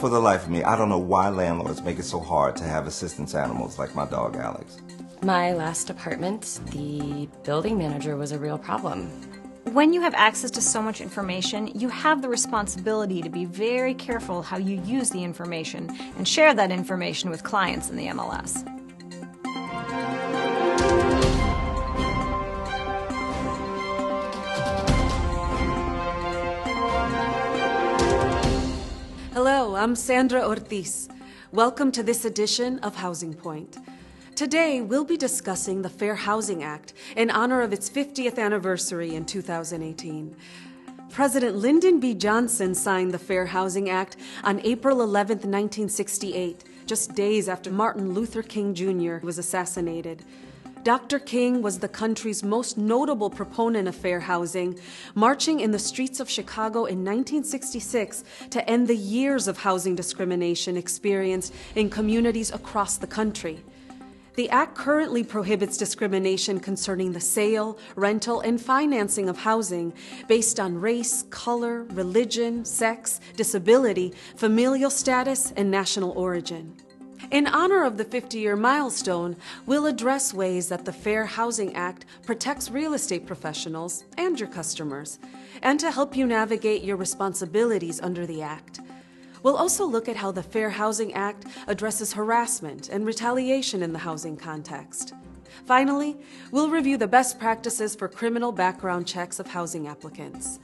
For the life of me, I don't know why landlords make it so hard to have assistance animals like my dog Alex. My last apartment, the building manager was a real problem. When you have access to so much information, you have the responsibility to be very careful how you use the information and share that information with clients in the MLS. Hello, I'm Sandra Ortiz. Welcome to this edition of Housing Point. Today, we'll be discussing the Fair Housing Act in honor of its 50th anniversary in 2018. President Lyndon B. Johnson signed the Fair Housing Act on April 11, 1968, just days after Martin Luther King Jr. was assassinated. Dr. King was the country's most notable proponent of fair housing, marching in the streets of Chicago in 1966 to end the years of housing discrimination experienced in communities across the country. The Act currently prohibits discrimination concerning the sale, rental, and financing of housing based on race, color, religion, sex, disability, familial status, and national origin. In honor of the 50-year milestone, we'll address ways that the Fair Housing Act protects real estate professionals and your customers, and to help you navigate your responsibilities under the Act. We'll also look at how the Fair Housing Act addresses harassment and retaliation in the housing context. Finally, we'll review the best practices for criminal background checks of housing applicants.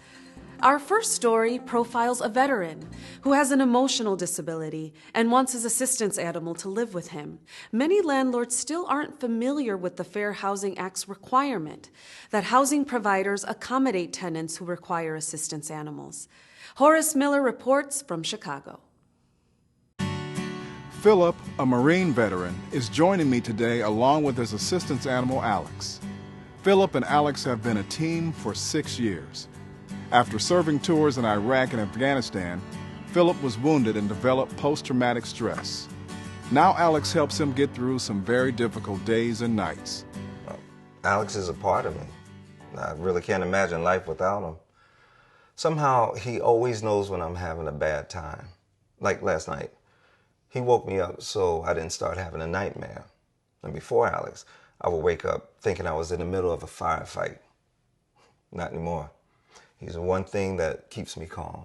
Our first story profiles a veteran who has an emotional disability and wants his assistance animal to live with him. Many landlords still aren't familiar with the Fair Housing Act's requirement that housing providers accommodate tenants who require assistance animals. Horace Miller reports from Chicago. Philip, a Marine veteran, is joining me today along with his assistance animal, Alex. Philip and Alex have been a team for 6 years. After serving tours in Iraq and Afghanistan, Philip was wounded and developed post-traumatic stress. Now Alex helps him get through some very difficult days and nights. Alex is a part of me. I really can't imagine life without him. Somehow, he always knows when I'm having a bad time. Like last night, he woke me up so I didn't start having a nightmare. And before Alex, I would wake up thinking I was in the middle of a firefight. Not anymore. He's the one thing that keeps me calm.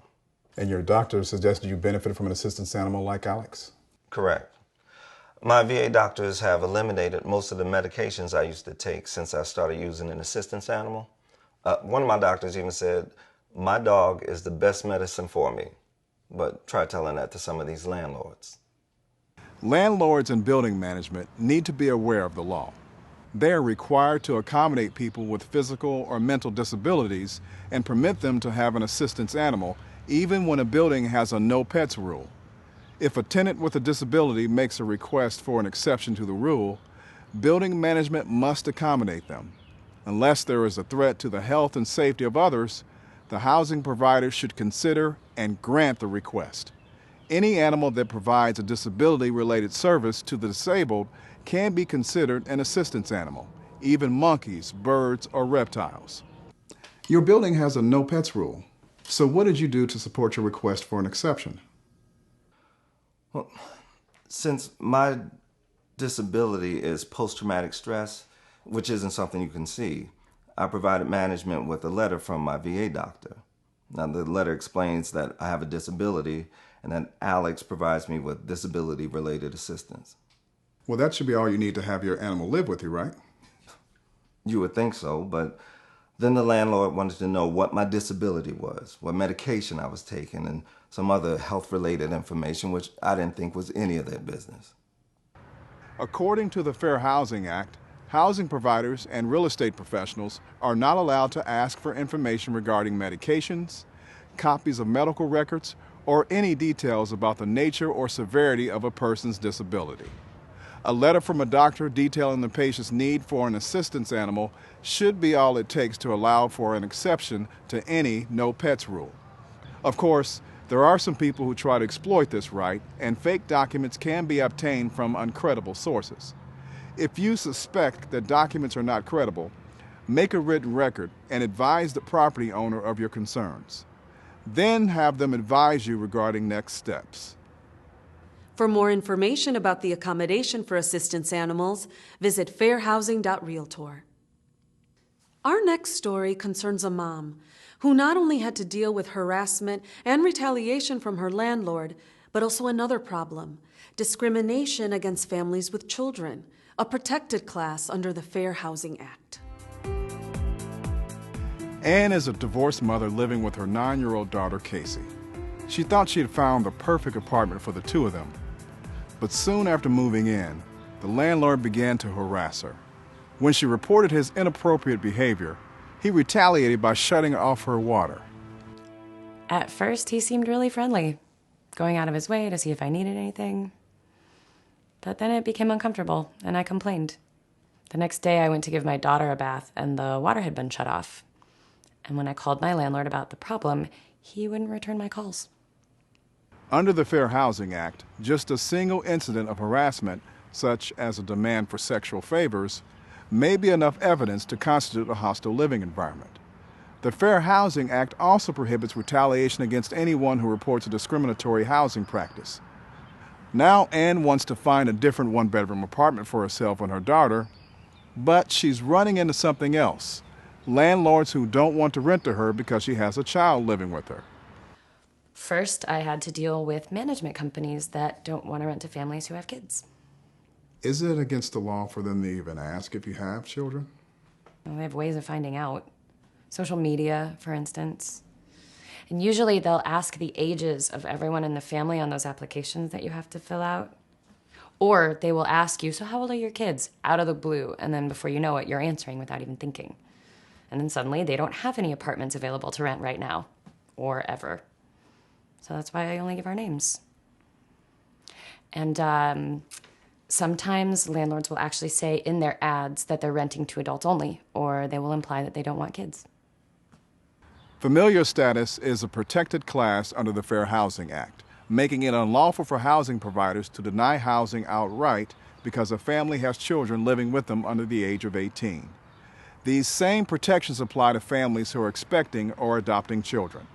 And your doctor suggested you benefit from an assistance animal like Alex? Correct. My VA doctors have eliminated most of the medications I used to take since I started using an assistance animal. One of my doctors even said, "My dog is the best medicine for me." But try telling that to some of these landlords. Landlords and building management need to be aware of the law. They are required to accommodate people with physical or mental disabilities and permit them to have an assistance animal, even when a building has a no pets rule. If a tenant with a disability makes a request for an exception to the rule, building management must accommodate them. Unless there is a threat to the health and safety of others, the housing provider should consider and grant the request. Any animal that provides a disability-related service to the disabled can be considered an assistance animal, even monkeys, birds, or reptiles. Your building has a no pets rule. So what did you do to support your request for an exception? Well, since my disability is post-traumatic stress, which isn't something you can see, I provided management with a letter from my VA doctor. Now, the letter explains that I have a disability and that Alex provides me with disability-related assistance. Well, that should be all you need to have your animal live with you, right? You would think so, but then the landlord wanted to know what my disability was, what medication I was taking, and some other health-related information, which I didn't think was any of their business. According to the Fair Housing Act, housing providers and real estate professionals are not allowed to ask for information regarding medications, copies of medical records, or any details about the nature or severity of a person's disability. A letter from a doctor detailing the patient's need for an assistance animal should be all it takes to allow for an exception to any no pets rule. Of course, there are some people who try to exploit this right, and fake documents can be obtained from uncredible sources. If you suspect that documents are not credible, make a written record and advise the property owner of your concerns. Then have them advise you regarding next steps. For more information about the accommodation for assistance animals, visit fairhousing.realtor. Our next story concerns a mom who not only had to deal with harassment and retaliation from her landlord, but also another problem: discrimination against families with children, a protected class under the Fair Housing Act. Anne is a divorced mother living with her 9-year-old daughter, Casey. She thought she had found the perfect apartment for the two of them. But soon after moving in, the landlord began to harass her. When she reported his inappropriate behavior, he retaliated by shutting off her water. At first, he seemed really friendly, going out of his way to see if I needed anything. But then it became uncomfortable, and I complained. The next day, I went to give my daughter a bath, and the water had been shut off. And when I called my landlord about the problem, he wouldn't return my calls. Under the Fair Housing Act, just a single incident of harassment, such as a demand for sexual favors, may be enough evidence to constitute a hostile living environment. The Fair Housing Act also prohibits retaliation against anyone who reports a discriminatory housing practice. Now Anne wants to find a different one-bedroom apartment for herself and her daughter, but she's running into something else: landlords who don't want to rent to her because she has a child living with her. First, I had to deal with management companies that don't want to rent to families who have kids. Is it against the law for them to even ask if you have children? Well, they have ways of finding out. Social media, for instance. And usually they'll ask the ages of everyone in the family on those applications that you have to fill out. Or they will ask you, "So how old are your kids?" out of the blue, and then before you know it, you're answering without even thinking. And then suddenly they don't have any apartments available to rent right now, or ever. So that's why I only give our names. And sometimes landlords will actually say in their ads that they're renting to adults only, or they will imply that they don't want kids. Familial status is a protected class under the Fair Housing Act, making it unlawful for housing providers to deny housing outright because a family has children living with them under the age of 18. These same protections apply to families who are expecting or adopting children.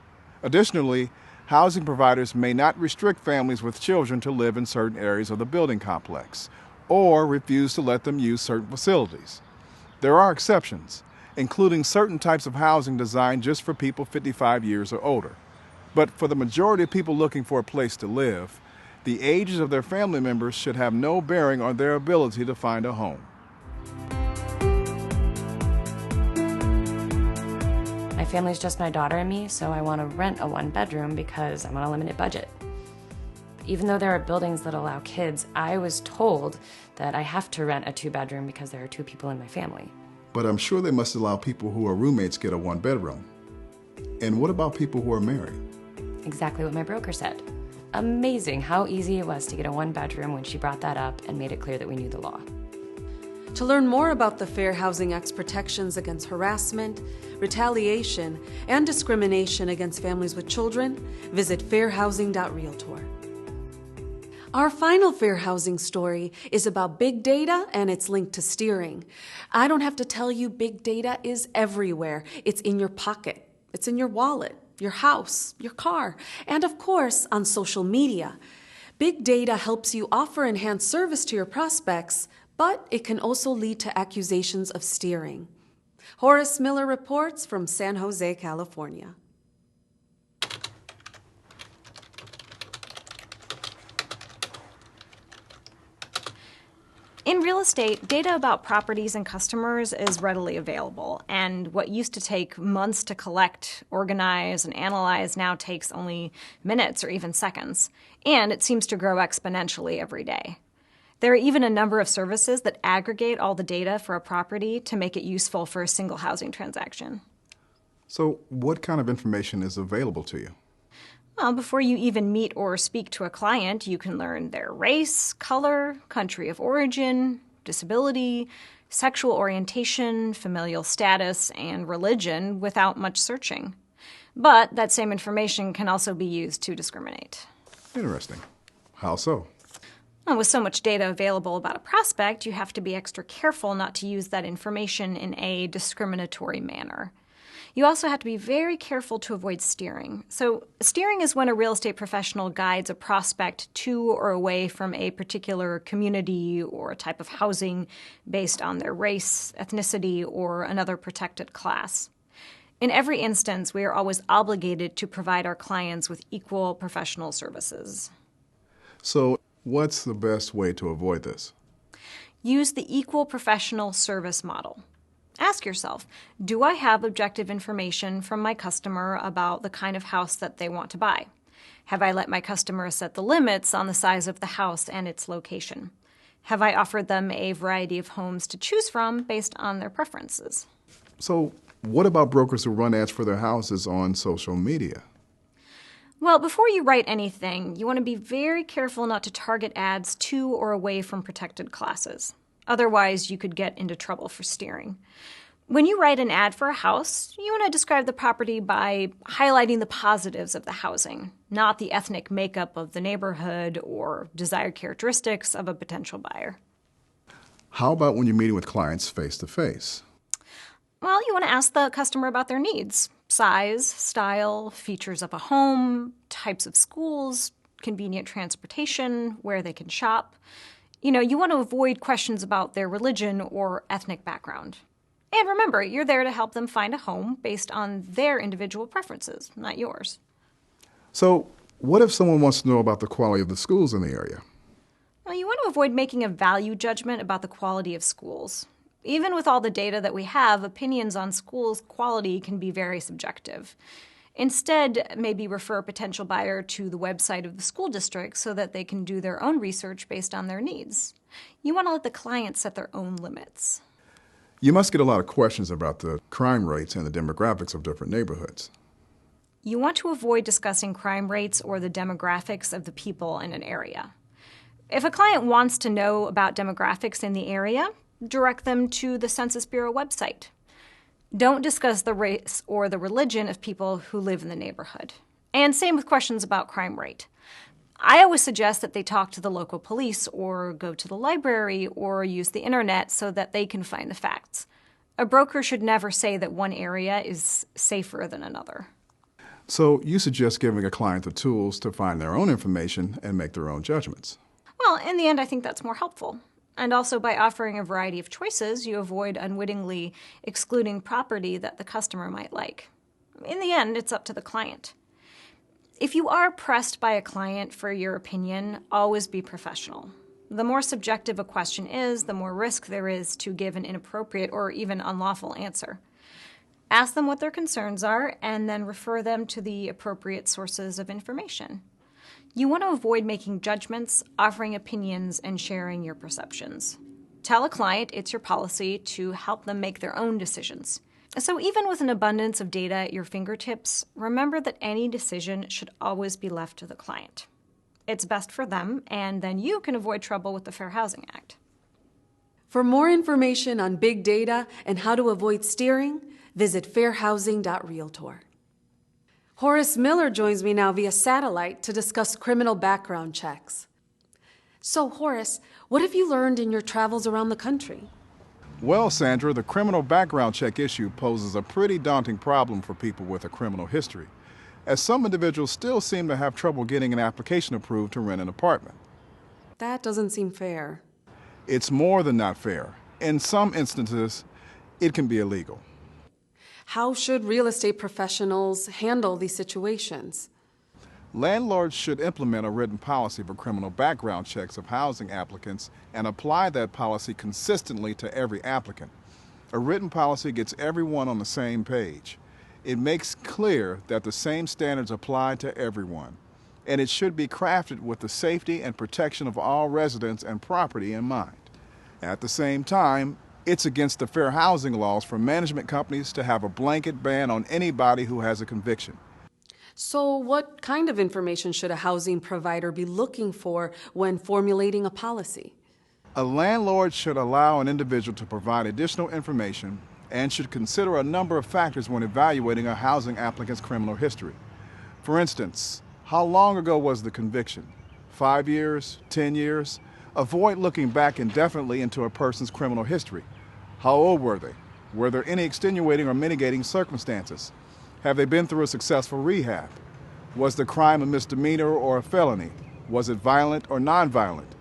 Additionally, housing providers may not restrict families with children to live in certain areas of the building complex, or refuse to let them use certain facilities. There are exceptions, including certain types of housing designed just for people 55 years or older. But for the majority of people looking for a place to live, the ages of their family members should have no bearing on their ability to find a home. My family's just my daughter and me, so I want to rent a one-bedroom because I'm on a limited budget. Even though there are buildings that allow kids, I was told that I have to rent a two-bedroom because there are two people in my family. But I'm sure they must allow people who are roommates get a one-bedroom. And what about people who are married? Exactly what my broker said. Amazing how easy it was to get a one-bedroom when she brought that up and made it clear that we knew the law. To learn more about the Fair Housing Act's protections against harassment, retaliation, and discrimination against families with children, visit fairhousing.realtor. Our final fair housing story is about big data and its link to steering. I don't have to tell you, big data is everywhere. It's in your pocket, it's in your wallet, your house, your car, and of course, on social media. Big data helps you offer enhanced service to your prospects, but it can also lead to accusations of steering. Horace Miller reports from San Jose, California. In real estate, data about properties and customers is readily available, and what used to take months to collect, organize, and analyze now takes only minutes or even seconds, and it seems to grow exponentially every day. There are even a number of services that aggregate all the data for a property to make it useful for a single housing transaction. So what kind of information is available to you? Well, before you even meet or speak to a client, you can learn their race, color, country of origin, disability, sexual orientation, familial status, and religion without much searching. But that same information can also be used to discriminate. Interesting. How so? Well, with so much data available about a prospect, you have to be extra careful not to use that information in a discriminatory manner. You also have to be very careful to avoid steering. So steering is when a real estate professional guides a prospect to or away from a particular community or a type of housing based on their race, ethnicity, or another protected class. In every instance, we are always obligated to provide our clients with equal professional services. So, what's the best way to avoid this? Use the equal professional service model. Ask yourself, do I have objective information from my customer about the kind of house that they want to buy? Have I let my customer set the limits on the size of the house and its location? Have I offered them a variety of homes to choose from based on their preferences? So, what about brokers who run ads for their houses on social media? Well, before you write anything, you want to be very careful not to target ads to or away from protected classes. Otherwise, you could get into trouble for steering. When you write an ad for a house, you want to describe the property by highlighting the positives of the housing, not the ethnic makeup of the neighborhood or desired characteristics of a potential buyer. How about when you're meeting with clients face-to-face? Well, you want to ask the customer about their needs: size, style, features of a home, types of schools, convenient transportation, where they can shop. You want to avoid questions about their religion or ethnic background. And remember, you're there to help them find a home based on their individual preferences, not yours. So, what if someone wants to know about the quality of the schools in the area? Well, you want to avoid making a value judgment about the quality of schools. Even with all the data that we have, opinions on schools' quality can be very subjective. Instead, maybe refer a potential buyer to the website of the school district so that they can do their own research based on their needs. You want to let the client set their own limits. You must get a lot of questions about the crime rates and the demographics of different neighborhoods. You want to avoid discussing crime rates or the demographics of the people in an area. If a client wants to know about demographics in the area, direct them to the Census Bureau website. Don't discuss the race or the religion of people who live in the neighborhood. And same with questions about crime rate. I always suggest that they talk to the local police or go to the library or use the internet so that they can find the facts. A broker should never say that one area is safer than another. So you suggest giving a client the tools to find their own information and make their own judgments. Well, in the end, I think that's more helpful. And also, by offering a variety of choices, you avoid unwittingly excluding property that the customer might like. In the end, it's up to the client. If you are pressed by a client for your opinion, always be professional. The more subjective a question is, the more risk there is to give an inappropriate or even unlawful answer. Ask them what their concerns are, and then refer them to the appropriate sources of information. You want to avoid making judgments, offering opinions, and sharing your perceptions. Tell a client it's your policy to help them make their own decisions. So even with an abundance of data at your fingertips, remember that any decision should always be left to the client. It's best for them, and then you can avoid trouble with the Fair Housing Act. For more information on big data and how to avoid steering, visit fairhousing.realtor. Horace Miller joins me now via satellite to discuss criminal background checks. So, Horace, what have you learned in your travels around the country? Well, Sandra, the criminal background check issue poses a pretty daunting problem for people with a criminal history, as some individuals still seem to have trouble getting an application approved to rent an apartment. That doesn't seem fair. It's more than not fair. In some instances, it can be illegal. How should real estate professionals handle these situations? Landlords should implement a written policy for criminal background checks of housing applicants and apply that policy consistently to every applicant. A written policy gets everyone on the same page. It makes clear that the same standards apply to everyone, and it should be crafted with the safety and protection of all residents and property in mind. At the same time, it's against the fair housing laws for management companies to have a blanket ban on anybody who has a conviction. So what kind of information should a housing provider be looking for when formulating a policy? A landlord should allow an individual to provide additional information and should consider a number of factors when evaluating a housing applicant's criminal history. For instance, how long ago was the conviction? 5 years? 10 years? Avoid looking back indefinitely into a person's criminal history. How old were they? Were there any extenuating or mitigating circumstances? Have they been through a successful rehab? Was the crime a misdemeanor or a felony? Was it violent or nonviolent?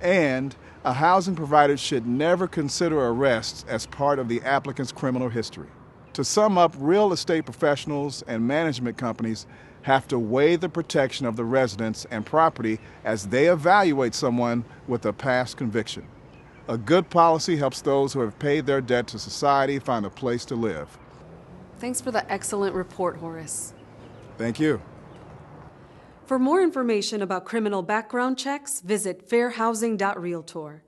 And a housing provider should never consider arrests as part of the applicant's criminal history. To sum up, real estate professionals and management companies have to weigh the protection of the residents and property as they evaluate someone with a past conviction. A good policy helps those who have paid their debt to society find a place to live. Thanks for the excellent report, Horace. Thank you. For more information about criminal background checks, visit fairhousing.realtor.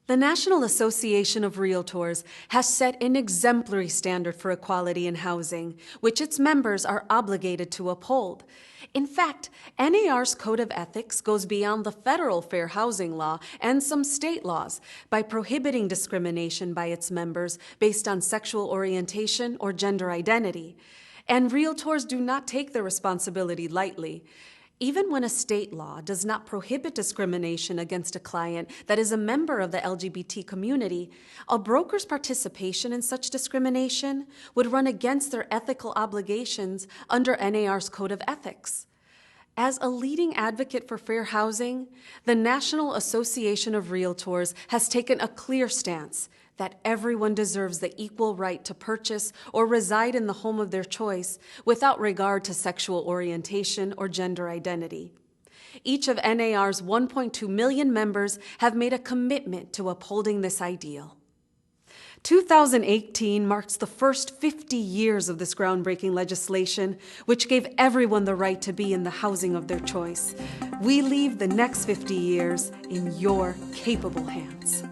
The National Association of REALTORS has set an exemplary standard for equality in housing, which its members are obligated to uphold. In fact, NAR's Code of Ethics goes beyond the federal fair housing law and some state laws by prohibiting discrimination by its members based on sexual orientation or gender identity. And realtors do not take their responsibility lightly. Even when a state law does not prohibit discrimination against a client that is a member of the LGBT community, a broker's participation in such discrimination would run against their ethical obligations under NAR's Code of Ethics. As a leading advocate for fair housing, the National Association of REALTORS has taken a clear stance that everyone deserves the equal right to purchase or reside in the home of their choice without regard to sexual orientation or gender identity. Each of NAR's 1.2 million members have made a commitment to upholding this ideal. 2018 marks the first 50 years of this groundbreaking legislation, which gave everyone the right to be in the housing of their choice. We leave the next 50 years in your capable hands.